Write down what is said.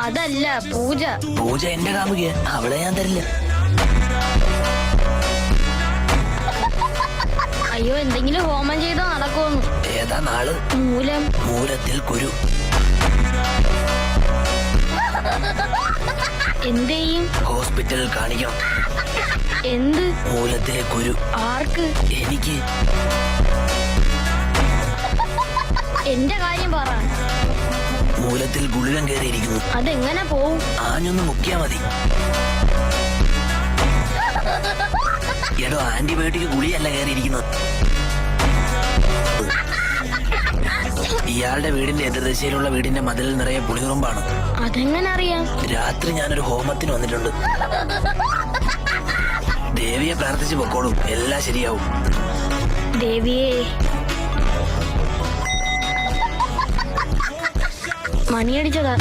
അതല്ല പൂജ. പൂജ എന്റെ കാമുകിയ, അവളെ ഞാൻ തരില്ല. അയ്യോ, എന്തെങ്കിലും ഹോമം ചെയ്തോ നടക്കുമെന്ന്. ഏതാ നാള്? മൂലം. മൂലത്തിൽ കുരു. എന്ത് ചെയ്യും? ഹോസ്പിറ്റലിൽ കാണിക്കണം. എന്ത്? മൂലത്തിലെ കുരു. ആർക്ക്? എനിക്ക്. എന്റെ കാര്യം പറ. മൂലത്തിൽ ഗുളികം കയറിയിരിക്കുന്നു. അതെങ്ങനെ പോവും? ആഞ്ഞൊന്ന് മുക്കിയാ മതി. എടോ, ആന്റിബയോട്ടിക് ഗുളിയല്ല കയറിയിരിക്കുന്നത്. ഇയാളുടെ വീടിന്റെ എതിർദിശയിലുള്ള വീടിന്റെ മതിലിൽ നിറയെ പുളികുറുമ്പാണ്. അതെങ്ങനെ അറിയാം? രാത്രി ഞാനൊരു ഹോമത്തിന് വന്നിട്ടുണ്ട്. ദേവിയെ പ്രാർത്ഥിച്ച് പൊക്കോളും, എല്ലാം ശരിയാവും. ദേവിയേ. മണിയടിച്ചതാ.